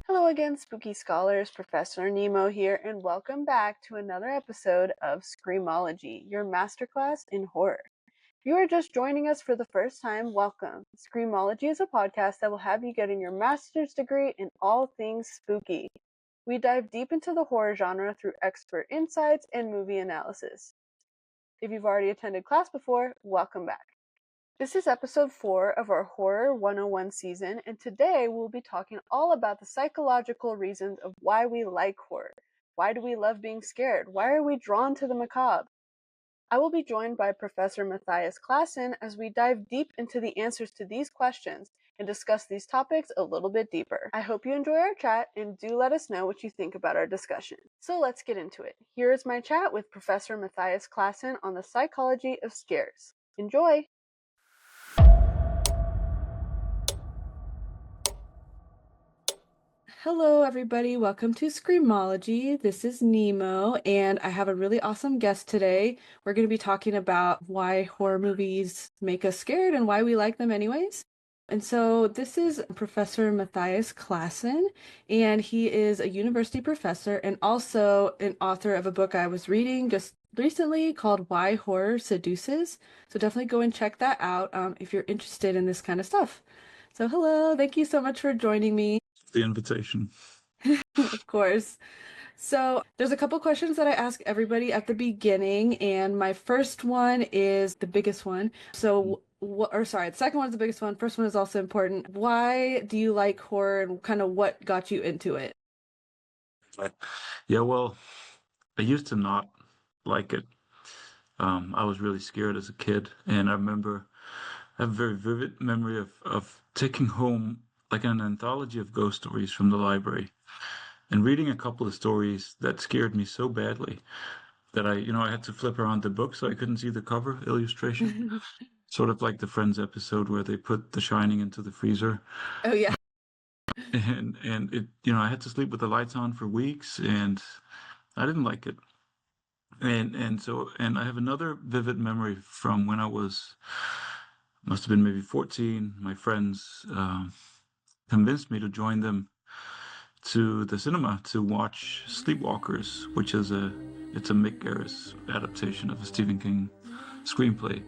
Hello again, spooky scholars. Professor Nemo here, and welcome back to another episode of Screamology, your masterclass in horror. If you are just joining us for the first time, welcome. Screamology is a podcast that will have you getting your master's degree in all things spooky. We dive deep into the horror genre through expert insights and movie analysis. If you've already attended class before, welcome back. This is episode 4 of our Horror 101 season, and today we'll be talking all about the psychological reasons of why we like horror. Why do we love being scared? Why are we drawn to the macabre? I will be joined by Professor Mathias Clasen as we dive deep into the answers to these questions and discuss these topics a little bit deeper. I hope you enjoy our chat and do let us know what you think about our discussion. So let's get into it. Here is my chat with Professor Mathias Clasen on the psychology of scares. Enjoy! Hello, everybody. Welcome to Screamology. This is Nemo, and I have a really awesome guest today. We're going to be talking about why horror movies make us scared and why we like them anyways. And so this is Professor Mathias Clasen, and he is a university professor and also an author of a book I was reading just recently called Why Horror Seduces. So definitely go and check that out if you're interested in this kind of stuff. So hello, thank you so much for joining me. The invitation. Of course. So there's a couple questions that I ask everybody at the beginning, and my first one is the biggest one. So, the second one is the biggest one. First one is also important. Why do you like horror, and kind of what got you into it? Yeah, well, I used to not like it. I was really scared as a kid, and I remember I have a very vivid memory of taking home like an anthology of ghost stories from the library and reading a couple of stories that scared me so badly that I had to flip around the book so I couldn't see the cover illustration. Sort of like the Friends episode where they put The Shining into the freezer. Oh yeah. And I had to sleep with the lights on for weeks, and I didn't like it. And I have another vivid memory from when I must have been maybe 14. My friends convinced me to join them to the cinema to watch Sleepwalkers, which is it's a Mick Garris adaptation of a Stephen King screenplay.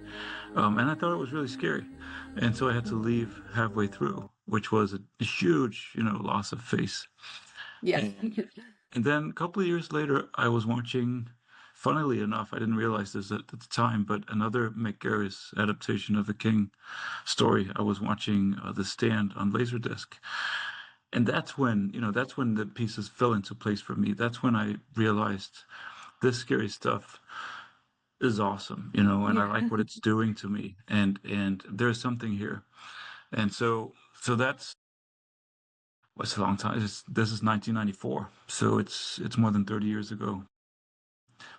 And I thought it was really scary. And so I had to leave halfway through, which was a huge, loss of face. Yeah. And then a couple of years later, I was watching, funnily enough, I didn't realize this at the time, but another Mick Garris adaptation of a King story. I was watching The Stand on Laserdisc. And that's when the pieces fell into place for me. That's when I realized this scary stuff is awesome, and I like what it's doing to me. And there's something here. And so that's what's a long time. This is 1994, so it's more than 30 years ago.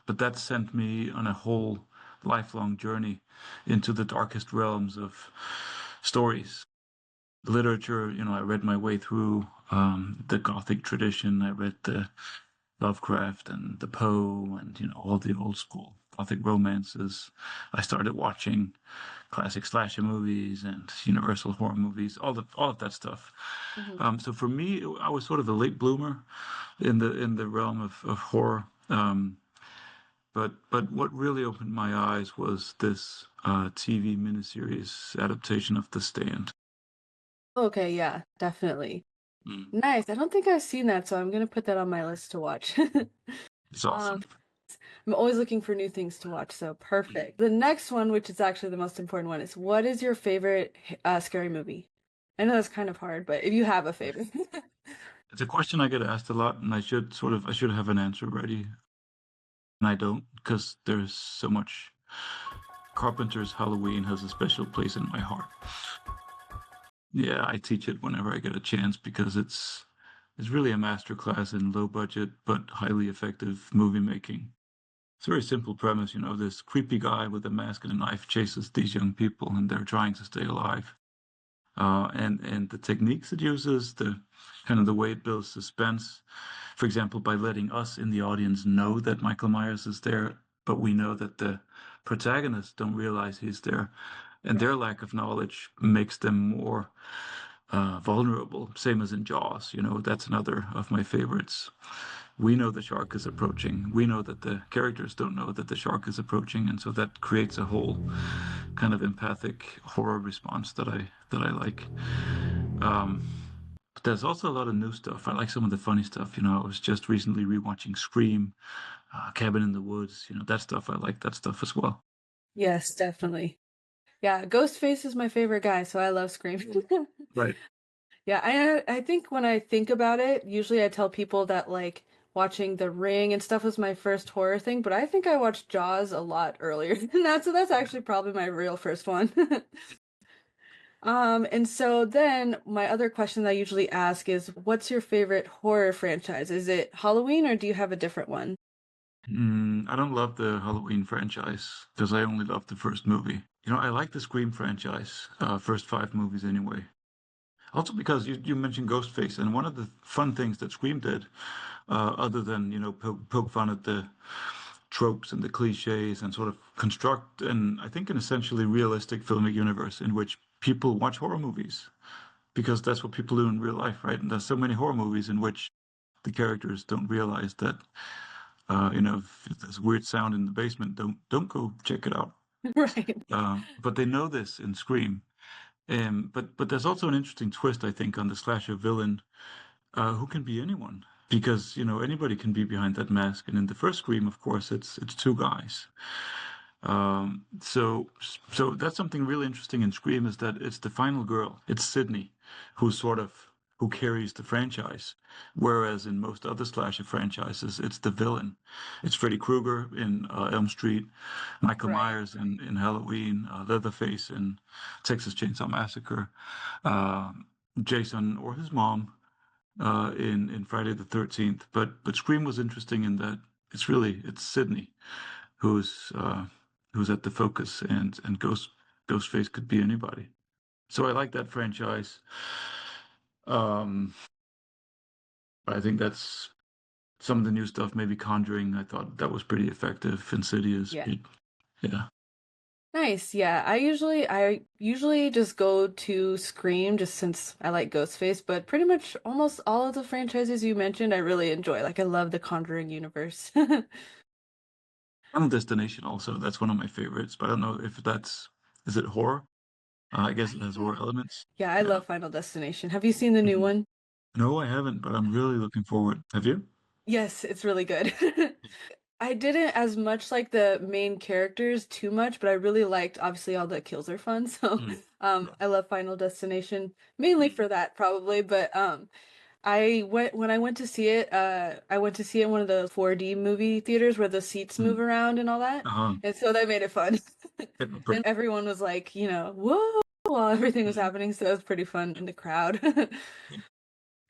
But that sent me on a whole lifelong journey into the darkest realms of stories. Literature, I read my way through the Gothic tradition. I read the Lovecraft and the Poe and, all the old school Gothic romances. I started watching classic slasher movies and Universal horror movies, all of that stuff. Mm-hmm. So for me, I was sort of a late bloomer in the realm of horror. But what really opened my eyes was this TV miniseries adaptation of The Stand. Okay, yeah, definitely. Mm. Nice. I don't think I've seen that, so I'm gonna put that on my list to watch. It's awesome. I'm always looking for new things to watch, so perfect. The next one, which is actually the most important one, is what is your favorite scary movie? I know that's kind of hard, but if you have a favorite. It's a question I get asked a lot, and I should have an answer ready, and I don't, because there's so much. Carpenter's Halloween has a special place in my heart. Yeah, I teach it whenever I get a chance because it's really a masterclass in low budget but highly effective movie making. It's a very simple premise, this creepy guy with a mask and a knife chases these young people and they're trying to stay alive. And the techniques it uses, the kind of the way it builds suspense, for example, by letting us in the audience know that Michael Myers is there, but we know that the protagonists don't realize he's there, and their lack of knowledge makes them more vulnerable. Same as in Jaws, that's another of my favorites. We know the shark is approaching. We know that the characters don't know that the shark is approaching, and so that creates a whole kind of empathic horror response that I like. Um, but there's also a lot of new stuff. I like some of the funny stuff. I was just recently rewatching Scream, Cabin in the Woods. That stuff. I like that stuff as well. Yes, definitely. Yeah, Ghostface is my favorite guy, so I love Scream. Right. Yeah, I think when I think about it, usually I tell people that like watching The Ring and stuff was my first horror thing, but I think I watched Jaws a lot earlier than that, so that's actually probably my real first one. And so then my other question that I usually ask is, what's your favorite horror franchise? Is it Halloween or do you have a different one? I don't love the Halloween franchise because I only love the first movie. I like the Scream franchise, first five movies anyway. Also because you mentioned Ghostface, and one of the fun things that Scream did, other than, poke fun at the tropes and the cliches and sort of construct I think an essentially realistic filmic universe in which people watch horror movies because that's what people do in real life, right? And there's so many horror movies in which the characters don't realize that, if there's a weird sound in the basement, don't go check it out. Right. But they know this in Scream. But there's also an interesting twist, I think, on the slasher villain, who can be anyone, because anybody can be behind that mask. And in the first Scream, of course, it's two guys. So that's something really interesting in Scream is that it's the final girl. It's Sydney, who carries the franchise, whereas in most other slasher franchises, it's the villain. It's Freddy Krueger in Elm Street, Michael Right. Myers in Halloween, Leatherface in Texas Chainsaw Massacre, uh, Jason or his mom in Friday the 13th. But Scream was interesting in that it's Sydney who's uh, who's at the focus, and Ghostface could be anybody. So I like that franchise. Um, I think that's some of the new stuff. Maybe Conjuring. I thought that was pretty effective. Insidious. Yeah. Yeah. Nice. Yeah. I usually just go to Scream just since I like Ghostface, but pretty much almost all of the franchises you mentioned I really enjoy. Like I love the Conjuring universe. Final Destination also. That's one of my favorites. But I don't know if is it horror? I guess it has horror elements. Yeah, I Yeah. love Final Destination. Have you seen the new Mhm. one? No, I haven't, but I'm really looking forward. Have you? Yes, it's really good. I didn't as much like the main characters too much, but I really liked obviously all the kills are fun. So Mm. I love Final Destination mainly for that probably, but when I went to see it, I went to see it in one of the 4D movie theaters where the seats move Mm. around and all that. Uh-huh. And so that made it fun. Yeah, And everyone was like, whoa while everything was Mm. happening, so it was pretty fun in the crowd.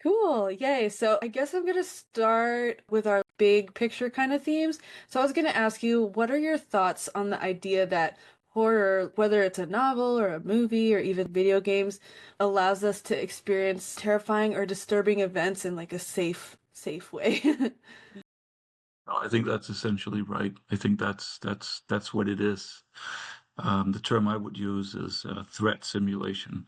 Cool. Yay. So I guess I'm gonna start with our big picture kind of themes. So I was gonna ask you, what are your thoughts on the idea that horror, whether it's a novel or a movie or even video games, allows us to experience terrifying or disturbing events in like a safe way? No, I think that's essentially right. I think that's what it is. The term I would use is threat simulation.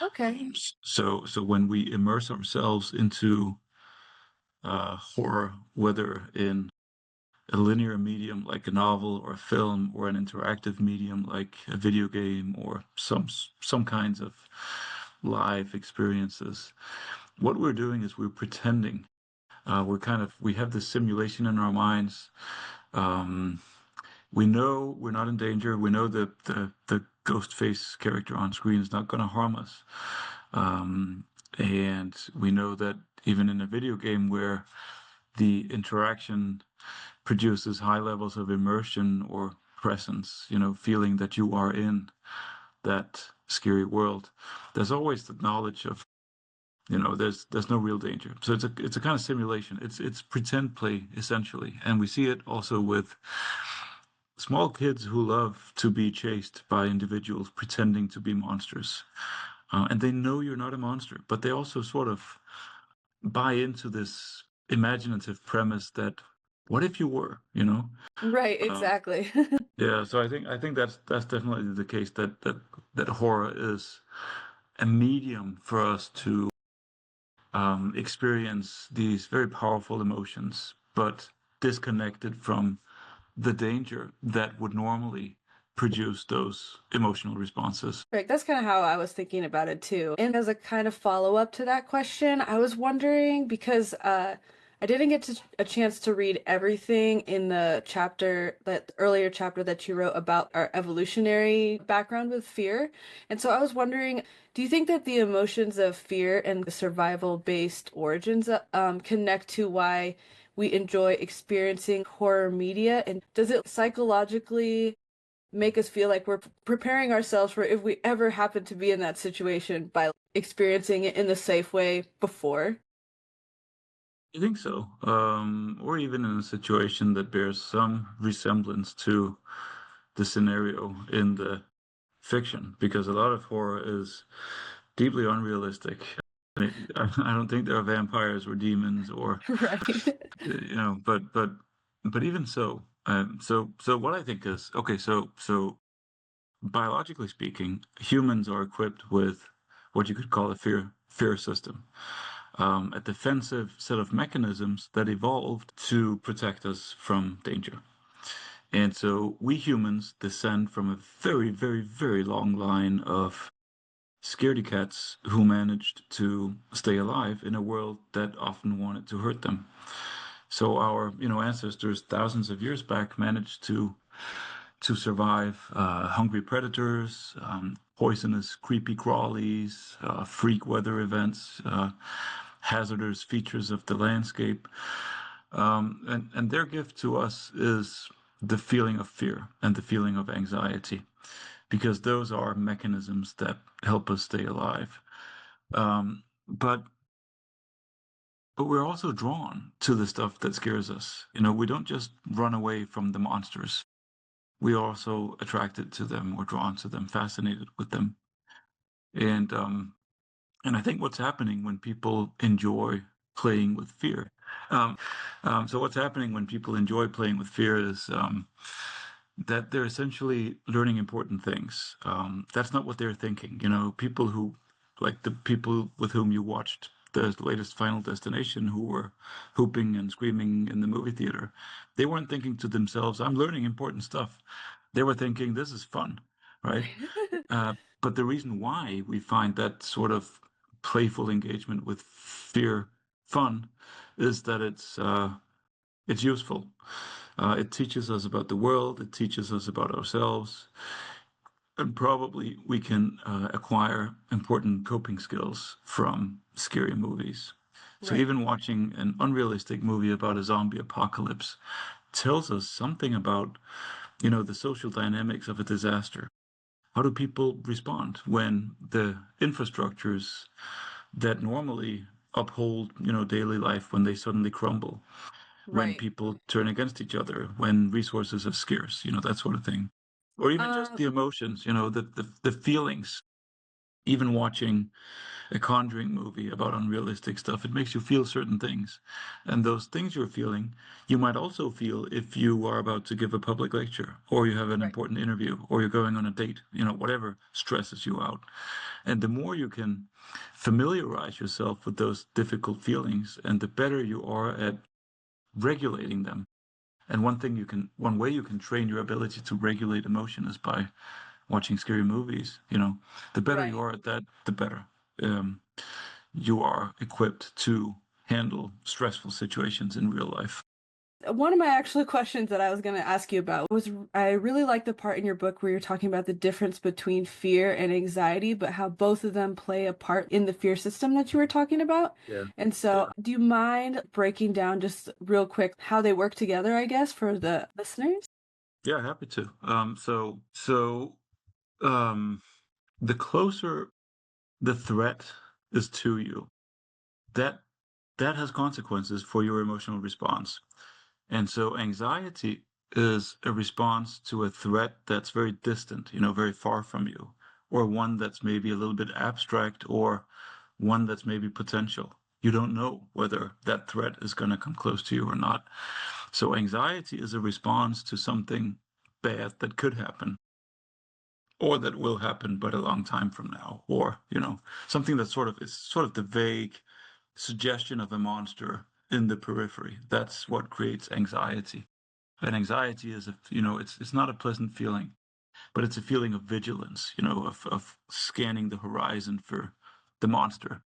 Okay. So when we immerse ourselves into horror, whether in a linear medium like a novel or a film, or an interactive medium like a video game, or some kinds of live experiences, what we're doing is we're pretending. We have this simulation in our minds. Um, we know we're not in danger. We know that the ghost face character on screen is not going to harm us. Um, and we know that even in a video game where the interaction produces high levels of immersion or presence, feeling that you are in that scary world, there's always the knowledge of, there's no real danger. So it's a kind of simulation. It's pretend play essentially, and we see it also with small kids who love to be chased by individuals pretending to be monsters. And they know you're not a monster, but they also sort of buy into this imaginative premise that what if you were, Right, Um, exactly. yeah, so I think that's definitely the case, that horror is a medium for us to experience these very powerful emotions, but disconnected from the danger that would normally produce those emotional responses. Right, that's kind of how I was thinking about it too. And as a kind of follow-up to that question, I was wondering because I didn't get a chance to read everything in the chapter, that earlier chapter that you wrote about our evolutionary background with fear. And so I was wondering, do you think that the emotions of fear and the survival-based origins connect to why we enjoy experiencing horror media? And does it psychologically make us feel like we're preparing ourselves for if we ever happen to be in that situation by experiencing it in the safe way before? I think so. Or even in a situation that bears some resemblance to the scenario in the fiction, because a lot of horror is deeply unrealistic. I don't think there are vampires or demons or Right. but even so, so what I think is okay. So biologically speaking, humans are equipped with what you could call a fear system, a defensive set of mechanisms that evolved to protect us from danger. And so we humans descend from a very, very, very long line of scaredy cats who managed to stay alive in a world that often wanted to hurt them. So our, ancestors thousands of years back managed to survive hungry predators, poisonous creepy crawlies, freak weather events, hazardous features of the landscape. And their gift to us is the feeling of fear and the feeling of anxiety, because those are mechanisms that help us stay alive. But we're also drawn to the stuff that scares us. We don't just run away from the monsters. We are also attracted to them or drawn to them, fascinated with them. And and I think what's happening when people enjoy playing with fear. Um, so what's happening when people enjoy playing with fear is that they're essentially learning important things. That's not what they're thinking. People who, like the people with whom you watched the latest Final Destination, who were whooping and screaming in the movie theater, they weren't thinking to themselves, "I'm learning important stuff." They were thinking, "This is fun," right? But the reason why we find that sort of playful engagement with fear fun is that it's useful. It teaches us about the world. It teaches us about ourselves, and probably we can acquire important coping skills from scary movies. So Right. even watching an unrealistic movie about a zombie apocalypse tells us something about, the social dynamics of a disaster. How do people respond when the infrastructures that normally uphold, daily life, when they suddenly crumble, when Right. people turn against each other, when resources are scarce, that sort of thing. Or even just Um, the emotions, the feelings. Even watching a Conjuring movie about unrealistic stuff, it makes you feel certain things. And those things you're feeling, you might also feel if you are about to give a public lecture, or you have an right. important interview, or you're going on a date, whatever stresses you out. And the more you can familiarize yourself with those difficult feelings, and the better you are at regulating them. And one way you can train your ability to regulate emotion is by watching scary movies. The better you Right. are at that, the better um, you are equipped to handle stressful situations in real life. One of my actual questions that I was going to ask you about was I really like the part in your book where you're talking about the difference between fear and anxiety, but how both of them play a part in the fear system that you were talking about. Yeah. And so, Yeah. do you mind breaking down just real quick how they work together, I guess, for the listeners? Yeah, happy to. Um, the closer the threat is to you, that that has consequences for your emotional response. And so anxiety is a response to a threat that's very distant, very far from you, or one that's maybe a little bit abstract, or one that's maybe potential. You don't know whether that threat is going to come close to you or not. So anxiety is a response to something bad that could happen, or that will happen, but a long time from now, or something that is sort of the vague suggestion of a monster in the periphery. That's what creates anxiety. And anxiety is it's not a pleasant feeling, but it's a feeling of vigilance, of scanning the horizon for the monster.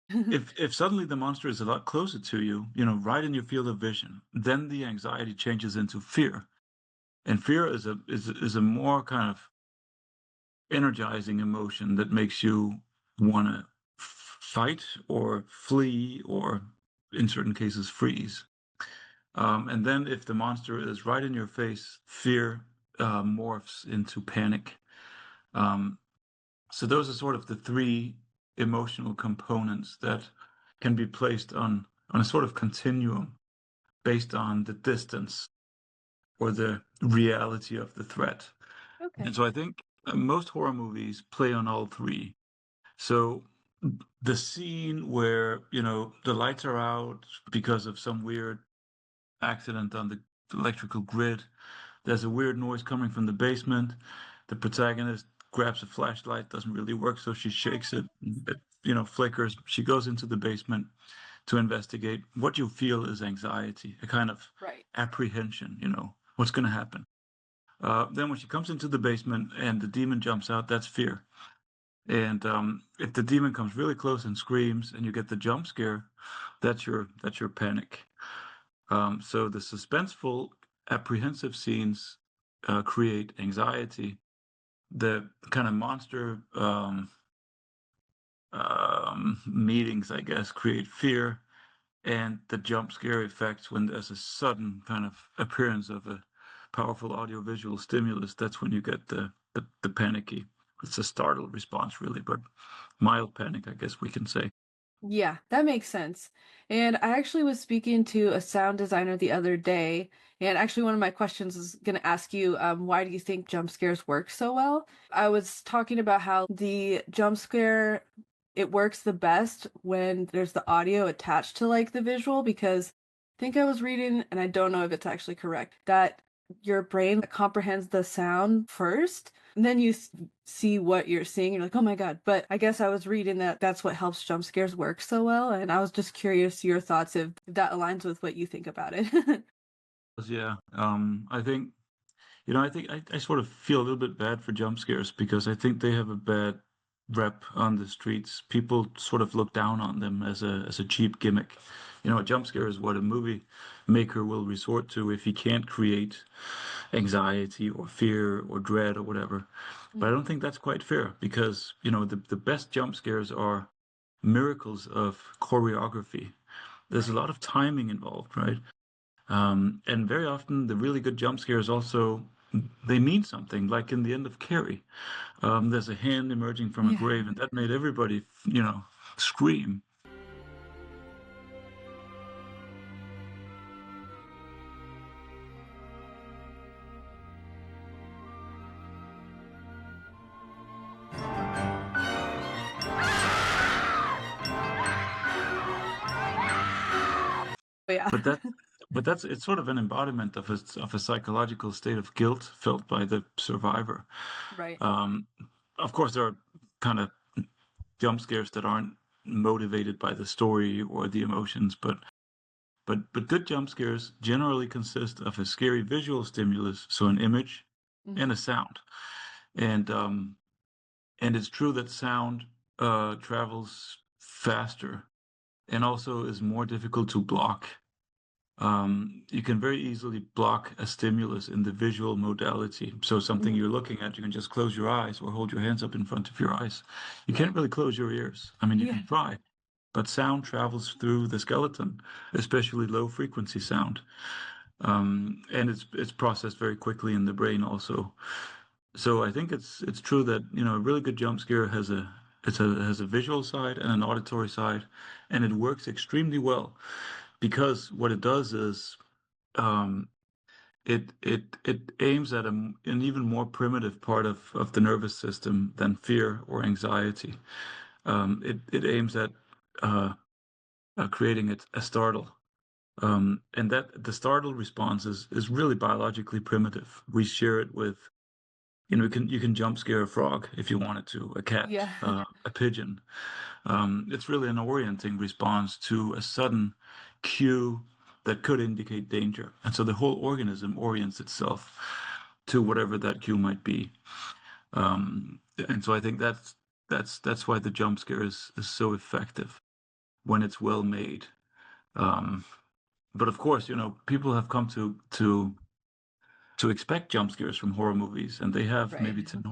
If suddenly the monster is a lot closer to you, right in your field of vision, then the anxiety changes into fear. And fear is a more kind of energizing emotion that makes you want to fight or flee or, in certain cases, freeze. And then if the monster is right in your face, fear morphs into panic. Um, so those are sort of the three emotional components that can be placed on a sort of continuum based on the distance or the reality of the threat. And Okay. so I think most horror movies play on all three. So the scene where, the lights are out because of some weird accident on the electrical grid, there's a weird noise coming from the basement. The protagonist grabs a flashlight, doesn't really work, so she shakes it, flickers. She goes into the basement to investigate. What you feel is anxiety, a kind of Right. apprehension, what's going to happen. Then when she comes into the basement and the demon jumps out, that's fear. And if the demon comes really close and screams, and you get the jump scare, that's your panic. So the suspenseful, apprehensive scenes create anxiety. The kind of monster meetings, I guess, create fear, and the jump scare effects when there's a sudden kind of appearance of a powerful audiovisual stimulus. That's when you get the panicky. It's a startled response, really, but mild panic, I guess we can say. Yeah, that makes sense. And I actually was speaking to a sound designer the other day, and actually one of my questions is going to ask you, why do you think jump scares work so well? I was talking about how the jump scare, it works the best when there's the audio attached to like the visual, because I think I was reading, and I don't know if it's actually correct, that your brain comprehends the sound first, and then you see what you're seeing. You're like, oh my God. But I guess I was reading that that's what helps jump scares work so well. And I was just curious your thoughts if that aligns with what you think about it. Yeah, I think I sort of feel a little bit bad for jump scares because I think they have a bad rep on the streets. People sort of look down on them as a cheap gimmick. A jump scare is what a movie maker will resort to if he can't create anxiety or fear or dread or whatever. But I Mm, don't think that's quite fair because, the best jump scares are miracles of choreography. There's a right. lot of timing involved, right? And very often the really good jump scares also they mean something, like in the end of Carrie. There's a hand emerging from a Yeah. grave, and that made everybody, scream. Oh, yeah. But that, but that's it's sort of an embodiment of a psychological state of guilt felt by the survivor. Right. Um, of course, there are kind of jump scares that aren't motivated by the story or the emotions, but good jump scares generally consist of a scary visual stimulus, so an image Mhm. and a sound. And and it's true that sound travels faster and also is more difficult to block. You can very easily block a stimulus in the visual modality. So something Mhm. you're looking at, you can just close your eyes or hold your hands up in front of your eyes. You can't Right. really close your ears. I mean, you Yeah. can try, but sound travels through the skeleton, especially low frequency sound. And it's processed very quickly in the brain also. So I think it's true that a really good jump scare has a visual side and an auditory side, and it works extremely well because what it does is um, it aims at an even more primitive part of the nervous system than fear or anxiety. It aims at uh, creating a startle. And that the startle response is really biologically primitive. We share it with, you can jump scare a frog if you wanted to, a cat, Yeah. a pigeon. It's really an orienting response to a sudden cue that could indicate danger. And so the whole organism orients itself to whatever that cue might be. And so I think that's why the jump scare is so effective when it's well made. Um, but of course, people have come to expect jump scares from horror movies, and they have Right. maybe 10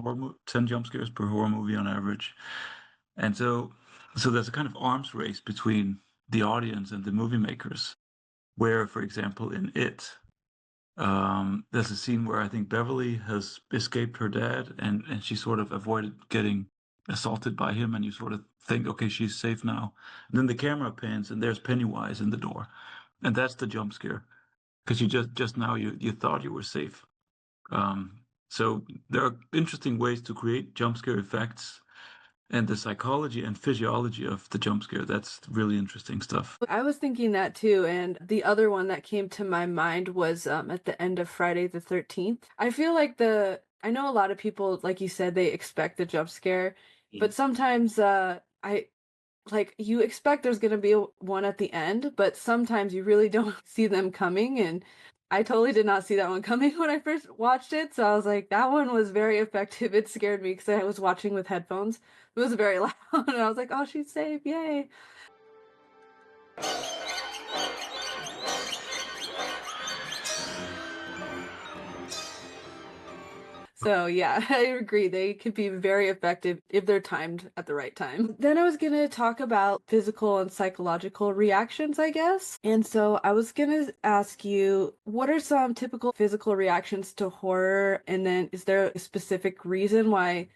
jump scares per horror movie on average. And so there's a kind of arms race between the audience and the movie makers, where, for example, in It, there's a scene where I think Beverly has escaped her dad, and she sort of avoided getting assaulted by him, and you sort of think, okay, she's safe now. And then the camera pans, and there's Pennywise in the door, and that's the jump scare, because you just now you thought you were safe. So there are interesting ways to create jump scare effects, and the psychology and physiology of the jump scare, that's really interesting stuff. I was thinking that too, and the other one that came to my mind was at the end of Friday the 13th. I feel like I know a lot of people, like you said, they expect the jump scare, but sometimes I like you expect there's gonna be one at the end, but sometimes you really don't see them coming, and I totally did not see that one coming when I first watched it, so I was like, that one was very effective. It scared me because I was watching with headphones. It was very loud, and I was like, oh, she's safe, yay. So yeah, I agree. They could be very effective if they're timed at the right time. Then I was gonna talk about physical and psychological reactions, I guess. And so I was gonna ask you, what are some typical physical reactions to horror? And then is there a specific reason why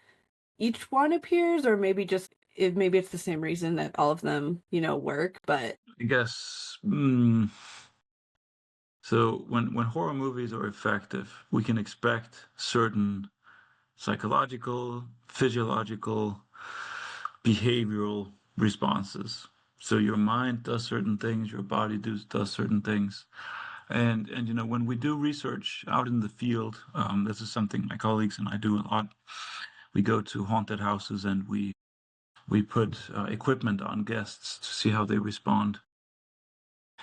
each one appears, or maybe just maybe it's the same reason that all of them, work, but I guess. So when horror movies are effective, we can expect certain psychological, physiological, behavioral responses. So your mind does certain things, your body does certain things. And when we do research out in the field, this is something my colleagues and I do a lot. We go to haunted houses and we put equipment on guests to see how they respond.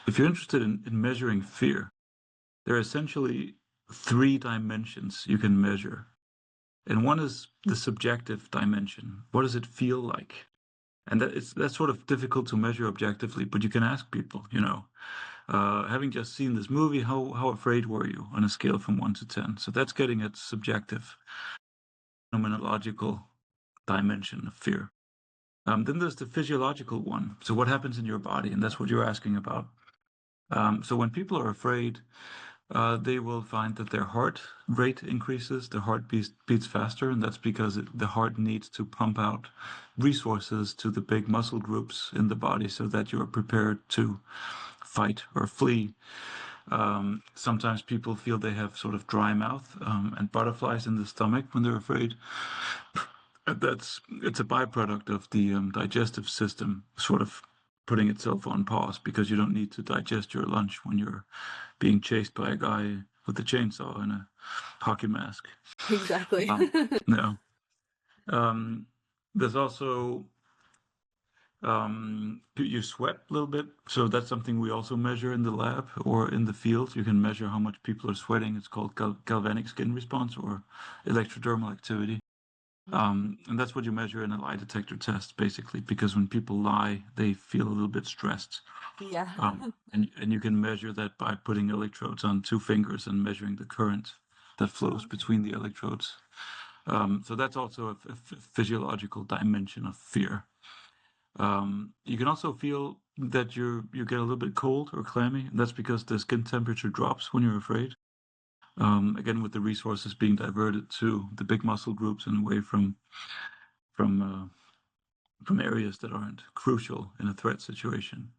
If you're interested in measuring fear, there are essentially three dimensions you can measure. And one is the subjective dimension. What does it feel like? And that's sort of difficult to measure objectively, but you can ask people, having just seen this movie, how afraid were you on a scale from 1 to 10? So that's getting at subjective, phenomenological dimension of fear. Then there's the physiological one. So what happens in your body? And that's what you're asking about. So when people are afraid, they will find that their heart rate increases, their heart beats faster, and that's because the heart needs to pump out resources to the big muscle groups in the body so that you're prepared to fight or flee. Sometimes people feel they have sort of dry mouth and butterflies in the stomach when they're afraid. It's a byproduct of the digestive system sort of putting itself on pause because you don't need to digest your lunch when you're being chased by a guy with a chainsaw and a hockey mask. exactly. No. Um, there's also you sweat a little bit, so that's something we also measure in the lab or in the field. You can measure how much people are sweating. It's called galvanic skin response or electrodermal activity. And that's what you measure in a lie detector test, basically, because when people lie, they feel a little bit stressed. Yeah. And you can measure that by putting electrodes on two fingers and measuring the current that flows between the electrodes. So that's also a physiological dimension of fear. You can also feel that you get a little bit cold or clammy, and that's because the skin temperature drops when you're afraid. Again, with the resources being diverted to the big muscle groups and away from areas that aren't crucial in a threat situation.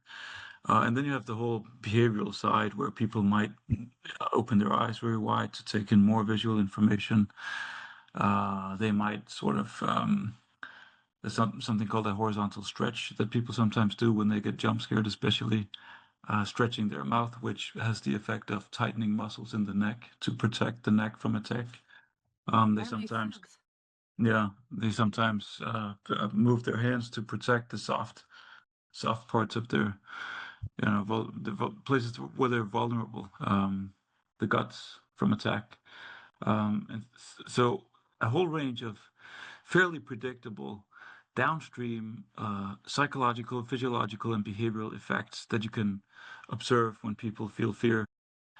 And then you have the whole behavioral side where people might open their eyes very wide to take in more visual information. They might sort of there's something called a horizontal stretch that people sometimes do when they get jump scared, especially. stretching their mouth, which has the effect of tightening muscles in the neck to protect the neck from attack. They sometimes, yeah, they sometimes move their hands to protect the soft parts of their, places where they're vulnerable, the guts from attack. And so a whole range of fairly predictable downstream psychological, physiological, and behavioral effects that you can observe when people feel fear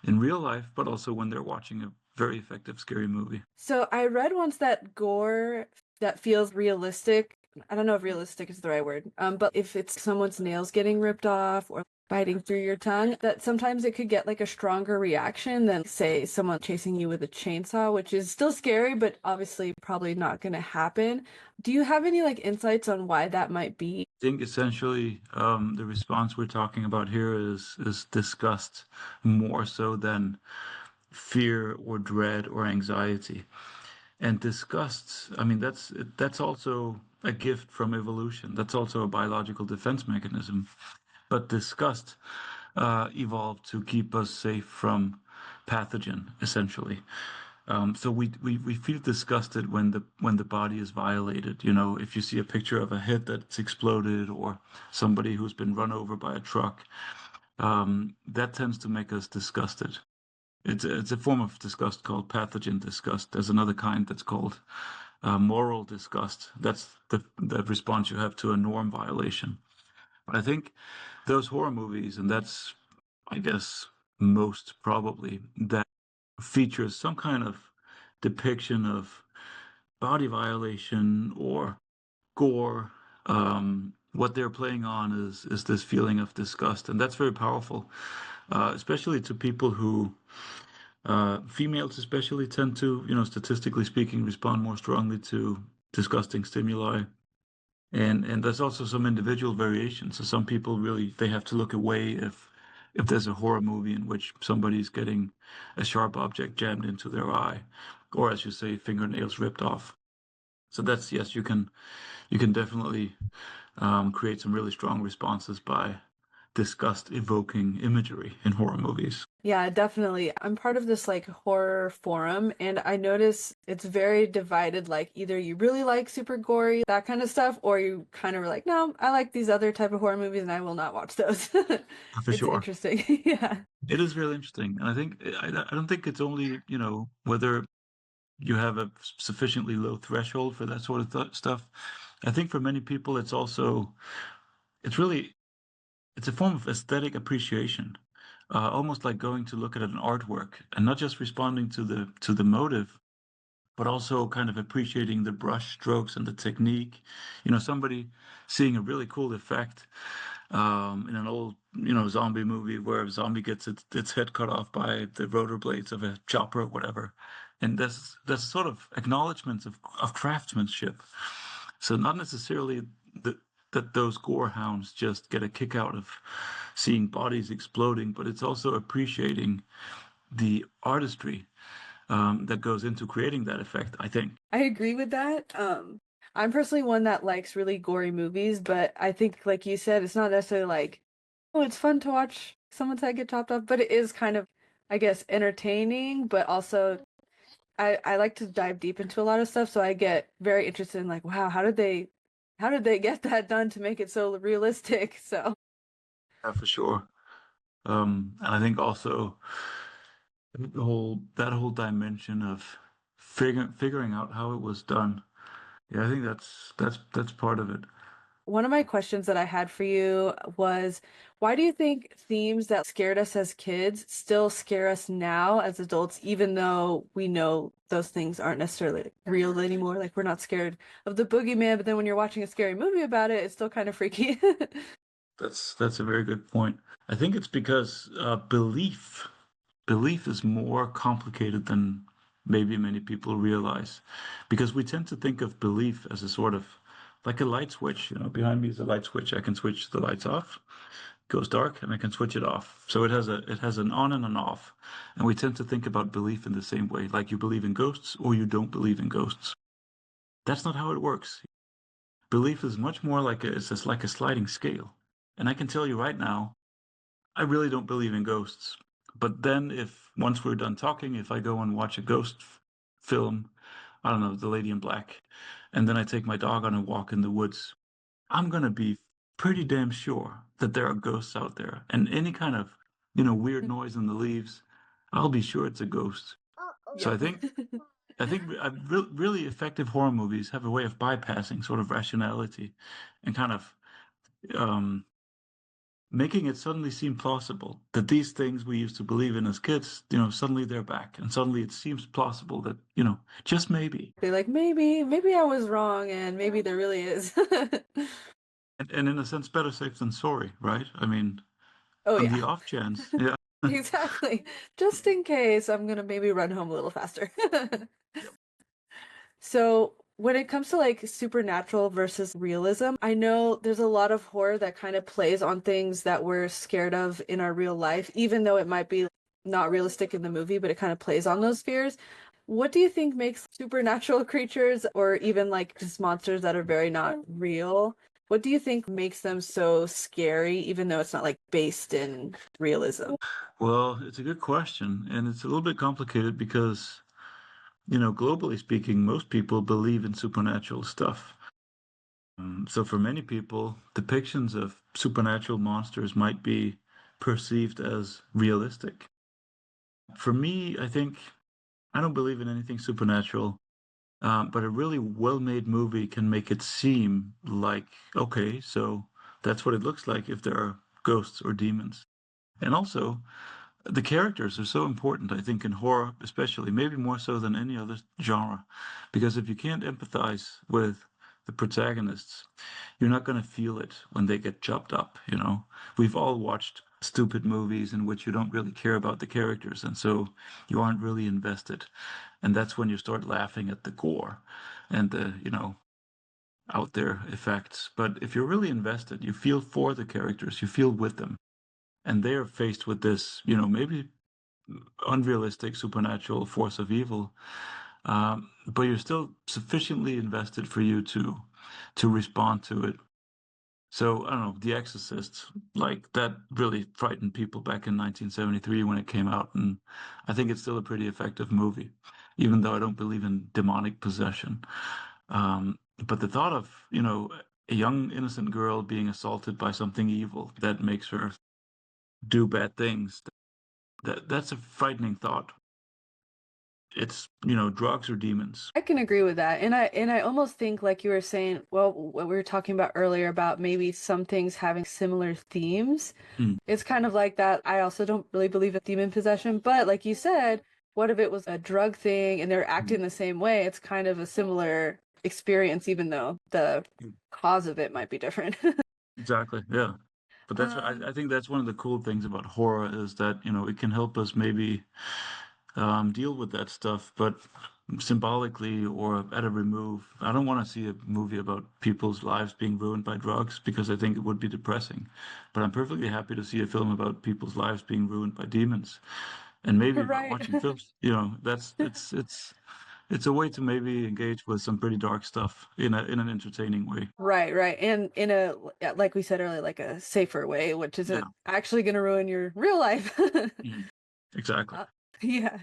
in real life, but also when they're watching a very effective scary movie. So I read once that gore that feels realistic. I don't know if realistic is the right word. But if it's someone's nails getting ripped off or biting through your tongue, that sometimes it could get like a stronger reaction than, say, someone chasing you with a chainsaw, which is still scary, but obviously probably not going to happen. Do you have any like insights on why that might be? I think essentially the response we're talking about here is disgust more so than fear or dread or anxiety. And disgust, I mean, that's also a gift from evolution. That's also a biological defense mechanism. But disgust evolved to keep us safe from pathogen, essentially. So we feel disgusted when the body is violated. You know, if you see a picture of a head that's exploded or somebody who's been run over by a truck, that tends to make us disgusted. It's a form of disgust called pathogen disgust. There's another kind that's called moral disgust. That's the response you have to a norm violation. But I think those horror movies, and that's, I guess, most probably that features some kind of depiction of body violation or gore. What they're playing on is this feeling of disgust, and that's very powerful, especially to people who females especially tend to, statistically speaking, respond more strongly to disgusting stimuli. And there's also some individual variation. So some people really they have to look away if there's a horror movie in which somebody's getting a sharp object jammed into their eye, or as you say, fingernails ripped off. So that's yes, you can definitely create some really strong responses by disgust evoking imagery in horror movies. Yeah, definitely. I'm part of this like horror forum, and I notice it's very divided. Like either you really like super gory, that kind of stuff, or you kind of are like, no, I like these other type of horror movies and I will not watch those. For It's sure. interesting. Yeah. It is really interesting. And I think I don't think it's only, whether you have a sufficiently low threshold for that sort of stuff. I think for many people it's really it's a form of aesthetic appreciation. Almost like going to look at an artwork and not just responding to the motive, but also kind of appreciating the brush strokes and the technique. Somebody seeing a really cool effect in an old, zombie movie where a zombie gets its head cut off by the rotor blades of a chopper or whatever. And that's sort of acknowledgments of craftsmanship. So not necessarily that those gore hounds just get a kick out of seeing bodies exploding, but it's also appreciating the artistry that goes into creating that effect, I think. I agree with that. I'm personally one that likes really gory movies, but I think, like you said, it's not necessarily like, oh, it's fun to watch someone's head get chopped off, but it is kind of, I guess, entertaining, but also I like to dive deep into a lot of stuff, so I get very interested in like, wow, how did they get that done to make it so realistic? So Yeah, for sure. And I think also that whole dimension of figuring out how it was done. Yeah, I think that's part of it. one of my questions that I had for you was, why do you think themes that scared us as kids still scare us now as adults, even though we know those things aren't necessarily real anymore? Like we're not scared of the boogeyman, but then when you're watching a scary movie about it, it's still kind of freaky. That's a very good point. I think it's because belief is more complicated than maybe many people realize, because we tend to think of belief as a sort of like a light switch. Behind me is a light switch. I can switch the lights off, it goes dark, and I can switch it off. So it has an on and an off, and we tend to think about belief in the same way, like you believe in ghosts or you don't believe in ghosts. That's not how it works. Belief is much more like it's just like a sliding scale, and I can tell you right now, I really don't believe in ghosts. But then if once we're done talking, if I go and watch a ghost film, I don't know, The Lady in Black, and then I take my dog on a walk in the woods, I'm gonna be pretty damn sure that there are ghosts out there. And any kind of, weird noise in the leaves, I'll be sure it's a ghost. So Yep. I think really effective horror movies have a way of bypassing sort of rationality and kind of um, making it suddenly seem plausible that these things we used to believe in as kids, suddenly they're back, and suddenly it seems plausible that, just maybe. They're like, maybe I was wrong, and maybe there really is. And in a sense, better safe than sorry, right? I mean, Oh on yeah, the off chance, yeah. exactly. Just in case, I'm gonna maybe run home a little faster. So when it comes to like supernatural versus realism, I know there's a lot of horror that kind of plays on things that we're scared of in our real life, even though it might be not realistic in the movie, but it kind of plays on those fears. What do you think makes supernatural creatures or even like just monsters that are very not real? What do you think makes them so scary, even though it's not like based in realism? Well, it's a good question, and it's a little bit complicated because, globally speaking, most people believe in supernatural stuff. So for many people, depictions of supernatural monsters might be perceived as realistic. For me, I think I don't believe in anything supernatural, but a really well-made movie can make it seem like, okay, so that's what it looks like if there are ghosts or demons. And also, the characters are so important, I think, in horror, especially, maybe more so than any other genre. Because if you can't empathize with the protagonists, you're not going to feel it when they get chopped up. We've all watched stupid movies in which you don't really care about the characters, and so you aren't really invested. And that's when you start laughing at the gore and the out there effects. But if you're really invested, you feel for the characters, you feel with them. And they're faced with this, maybe unrealistic supernatural force of evil, but you're still sufficiently invested for you to respond to it. So I don't know, The Exorcist, like that really frightened people back in 1973 when it came out, and I think it's still a pretty effective movie, even though I don't believe in demonic possession. But the thought of, a young innocent girl being assaulted by something evil that makes her do bad things, that's a frightening thought. It's, drugs or demons. I can agree with that. And I almost think like you were saying, well, what we were talking about earlier about maybe some things having similar themes. Mm. It's kind of like that. I also don't really believe in demon possession, but like you said, what if it was a drug thing and they're acting the same way? It's kind of a similar experience, even though the cause of it might be different. Exactly. Yeah. But that's I think that's one of the cool things about horror is that, it can help us maybe deal with that stuff, but symbolically or at a remove. I don't want to see a movie about people's lives being ruined by drugs because I think it would be depressing. But I'm perfectly happy to see a film about people's lives being ruined by demons. And maybe about Right. watching films, that's it's a way to maybe engage with some pretty dark stuff in an entertaining way. Right, right. And in a, like we said earlier, like a safer way, which isn't Yeah. actually going to ruin your real life. Mhm. Exactly. Uh, yeah.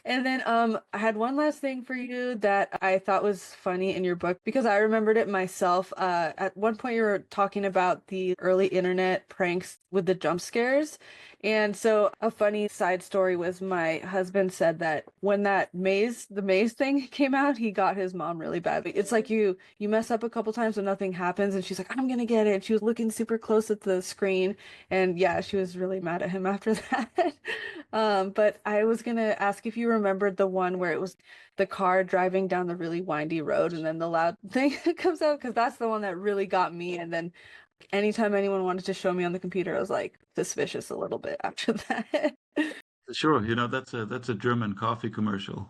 And then I had one last thing for you that I thought was funny in your book because I remembered it myself. At one point you were talking about the early internet pranks with the jump scares. And so a funny side story was my husband said that when the maze thing came out, he got his mom really badly. It's like you mess up a couple times and nothing happens and she's like, I'm gonna get it. And she was looking super close at the screen and yeah, she was really mad at him after that. But I was gonna ask if you remembered the one where it was the car driving down the really windy road and then the loud thing comes out because that's the one that really got me. And then anytime anyone wanted to show me on the computer, I was like suspicious a little bit after that. Sure, that's a German coffee commercial.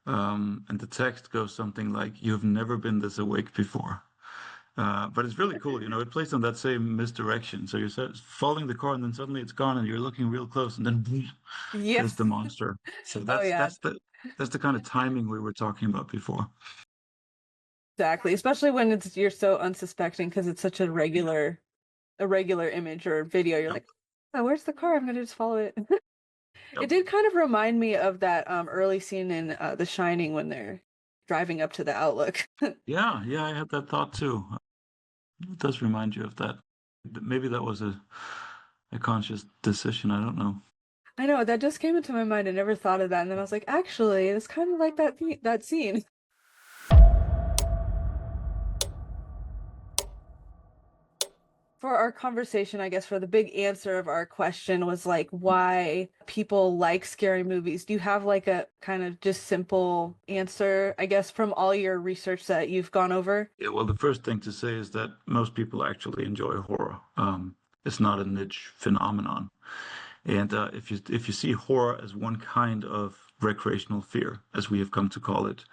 And the text goes something like, "You've never been this awake before." But it's really cool, it plays on that same misdirection. So you're following the car, and then suddenly it's gone, and you're looking real close, and then boom, there's Yes. the monster. So Oh that's yeah, that's the kind of timing we were talking about before. exactly. Especially when you're so unsuspecting because it's such a Yeah. regular image or video. You're Yep. like, where's the car? I'm gonna just follow it. Yep. It did kind of remind me of that early scene in The Shining when they're driving up to the Outlook. Yeah, I had that thought too. It does remind you of that. Maybe that was a conscious decision. I don't know. I know, that just came into my mind. I never thought of that, and then I was like, actually, it's kind of like that scene. For our conversation, I guess for the big answer of our question was like why people like scary movies. Do you have like a kind of just simple answer, I guess, from all your research that you've gone over? Yeah, well, the first thing to say is that most people actually enjoy horror. It's not a niche phenomenon. And if you see horror as one kind of recreational fear, as we have come to call it,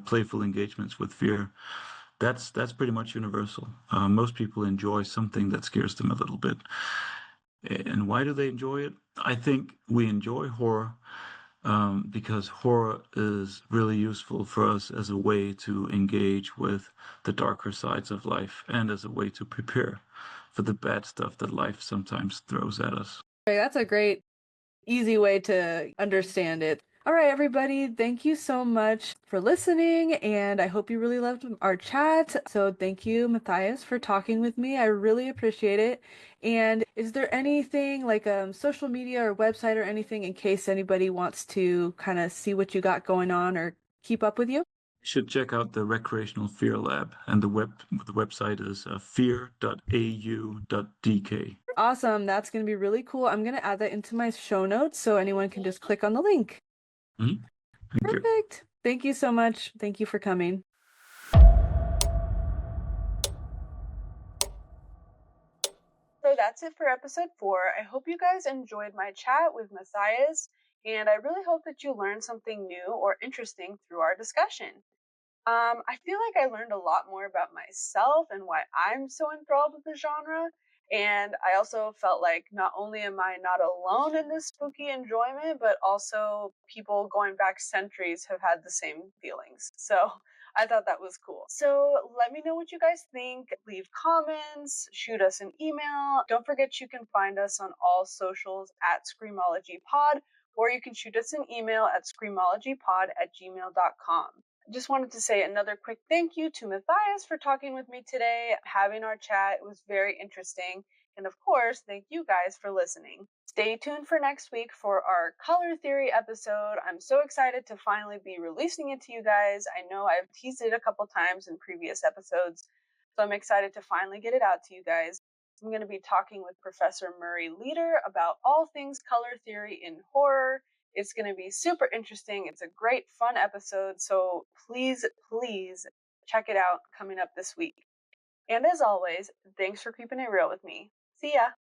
playful engagements with fear, that's pretty much universal. Most people enjoy something that scares them a little bit. And why do they enjoy it? I think we enjoy horror because horror is really useful for us as a way to engage with the darker sides of life and as a way to prepare for the bad stuff that life sometimes throws at us. Okay, that's a great, easy way to understand it. All right, everybody, thank you so much for listening, and I hope you really loved our chat. So thank you, Matthias, for talking with me. I really appreciate it. And is there anything like social media or website or anything in case anybody wants to kind of see what you got going on or keep up with you? You should check out the Recreational Fear Lab, and the website is fear.au.dk. Awesome. That's going to be really cool. I'm going to add that into my show notes so anyone can just click on the link. Mm-hmm. Thank you. Perfect. Thank you so much. Thank you for coming. So that's it for episode 4. I hope you guys enjoyed my chat with Matthias, and I really hope that you learned something new or interesting through our discussion. I feel like I learned a lot more about myself and why I'm so enthralled with the genre. And I also felt like not only am I not alone in this spooky enjoyment, but also people going back centuries have had the same feelings. So I thought that was cool. So let me know what you guys think. Leave comments, shoot us an email. Don't forget you can find us on all socials at Screamology Pod, or you can shoot us an email at screamologypod@gmail.com. I just wanted to say another quick thank you to Matthias for talking with me today, having our chat. It was very interesting. And of course, thank you guys for listening. Stay tuned for next week for our color theory episode. I'm so excited to finally be releasing it to you guys. I know I've teased it a couple times in previous episodes, so I'm excited to finally get it out to you guys. I'm going to be talking with Professor Murray Leader about all things color theory in horror. It's going to be super interesting. It's a great, fun episode. So please check it out coming up this week. And as always, thanks for keeping it real with me. See ya.